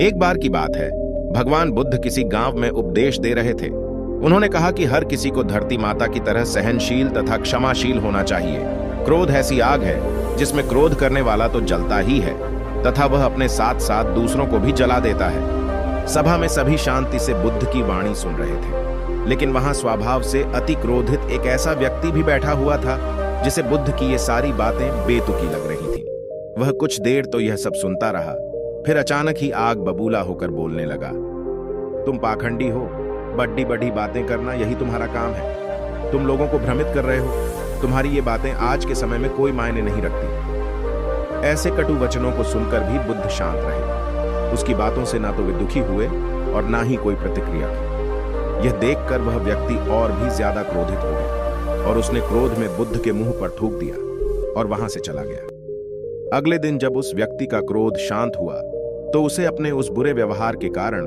एक बार की बात है, भगवान बुद्ध किसी गांव में उपदेश दे रहे थे। उन्होंने कहा कि हर किसी को धरती माता की तरह सहनशील तथा क्षमाशील होना चाहिए। क्रोध ऐसी आग है जिसमें क्रोध करने वाला तो जलता ही है तथा वह अपने साथ साथ दूसरों को भी जला देता है। सभा में सभी शांति से बुद्ध की वाणी सुन रहे थे, लेकिन वहां स्वभाव से अति क्रोधित एक ऐसा व्यक्ति भी बैठा हुआ था जिसे बुद्ध की ये सारी बातें बेतुकी लग रही थी। वह कुछ देर तो यह सब सुनता रहा, फिर अचानक ही आग बबूला होकर बोलने लगा। तुम पाखंडी हो, बड़ी बड़ी बातें करना यही तुम्हारा काम है। तुम लोगों को भ्रमित कर रहे हो। तुम्हारी ये बातें आज के समय में कोई मायने नहीं रखती। ऐसे कटु वचनों को सुनकर भी बुद्ध शांत रहे। उसकी बातों से ना तो वे दुखी हुए और ना ही कोई प्रतिक्रिया की। यह देखकर वह व्यक्ति और भी ज्यादा क्रोधित हो गया और उसने क्रोध में बुद्ध के मुंह पर थूक दिया और वहां से चला गया। अगले दिन जब उस व्यक्ति का क्रोध शांत हुआ तो उसे अपने उस बुरे व्यवहार के कारण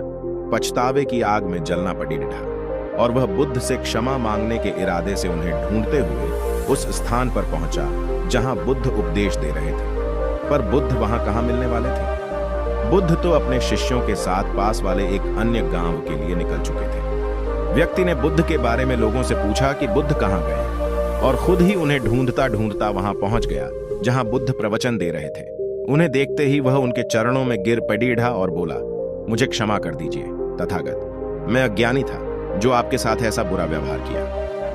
पछतावे की आग में जलना पड़ी डिठा और वह बुद्ध से क्षमा मांगने के इरादे से उन्हें ढूंढते हुए उस स्थान पर पहुंचा जहां बुद्ध उपदेश दे रहे थे। पर बुद्ध वहां कहां मिलने वाले थे? बुद्ध तो अपने शिष्यों के साथ पास वाले एक अन्य गांव के लिए निकल चुके थे। व्यक्ति ने बुद्ध के बारे में लोगों से पूछा कि बुद्ध कहां गए और खुद ही उन्हें ढूंढता ढूंढता वहां पहुंच गया जहां बुद्ध प्रवचन दे रहे थे। उन्हें देखते ही वह उनके चरणों में गिर पड़ीढ़ा और बोला, मुझे क्षमा कर दीजिए तथागत। मैं अज्ञानी था जो आपके साथ ऐसा बुरा व्यवहार किया।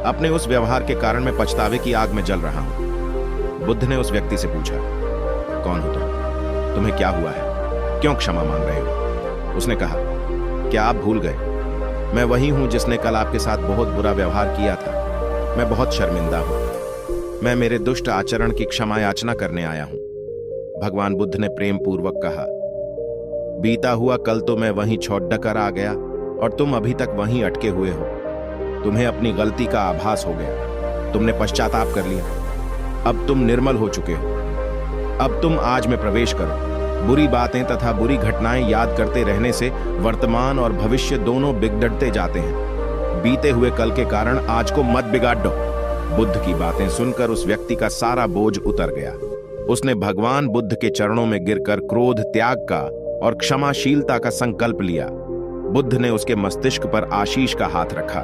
अपने उस व्यवहार के कारण मैं पछतावे की आग में जल रहा हूं। बुद्ध ने उस व्यक्ति से पूछा, कौन हो तुम? तुम्हें क्या हुआ है? क्यों क्षमा मांग रहे हो? उसने कहा, क्या आप भूल गए? मैं वही हूं जिसने कल आपके साथ बहुत बुरा व्यवहार किया था। मैं बहुत शर्मिंदा हूं। मैं मेरे दुष्ट आचरण की क्षमा याचना करने आया हूं। भगवान बुद्ध ने प्रेम पूर्वक कहा, बीता हुआ कल तो मैं वहीं छोड़ कर आ गया और तुम अभी तक वहीं अटके हुए हो। तुम्हें अपनी गलती का आभास हो गया। तुमने पश्चाताप कर लिया। अब तुम निर्मल हो चुके हो। अब तुम आज में प्रवेश करो। बुरी बातें तथा बुरी घटनाएं याद करते रहने से वर्तमान और भविष्य दोनों बिगड़ते जाते हैं। बीते हुए कल के कारण आज को मत बिगाड़ दो। बुद्ध की बातें सुनकर उस व्यक्ति का सारा बोझ उतर गया। उसने भगवान बुद्ध के चरणों में गिरकर क्रोध त्याग का और क्षमाशीलता का संकल्प लिया। बुद्ध ने उसके मस्तिष्क पर आशीष का हाथ रखा।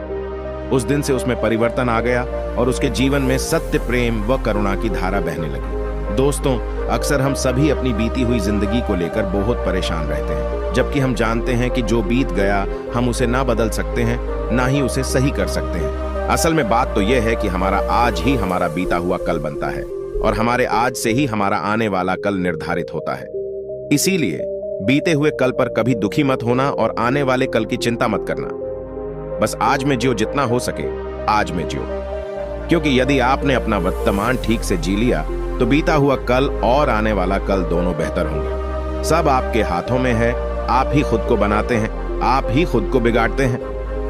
उस दिन से उसमें परिवर्तन आ गया और उसके जीवन में सत्य, प्रेम व करुणा की धारा बहने लगी। दोस्तों, अक्सर हम सभी अपनी बीती हुई जिंदगी को लेकर बहुत परेशान रहते हैं, जबकि हम जानते हैं कि जो बीत गया हम उसे ना बदल सकते हैं, ना ही उसे सही कर सकते हैं। असल में बात तो यह है कि हमारा आज ही हमारा बीता हुआ कल बनता है और हमारे आज से ही हमारा आने वाला कल निर्धारित होता है। इसीलिए बीते हुए कल पर कभी दुखी मत होना और आने वाले कल की चिंता मत करना। बस आज में जियो, जितना हो सके आज में जियो, क्योंकि यदि आपने अपना वर्तमान ठीक से जी लिया तो बीता हुआ कल और आने वाला कल दोनों बेहतर होंगे। सब आपके हाथों में है। आप ही खुद को बनाते हैं, आप ही खुद को बिगाड़ते हैं।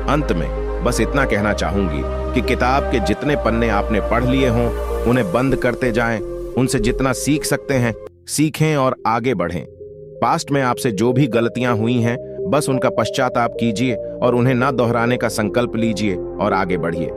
अंत में बस इतना कहना चाहूंगी कि किताब के जितने पन्ने आपने पढ़ लिए हों उन्हें बंद करते जाएं। उनसे जितना सीख सकते हैं सीखें और आगे बढ़ें। पास्ट में आपसे जो भी गलतियां हुई हैं बस उनका पश्चाताप कीजिए और उन्हें ना दोहराने का संकल्प लीजिए और आगे बढ़िए।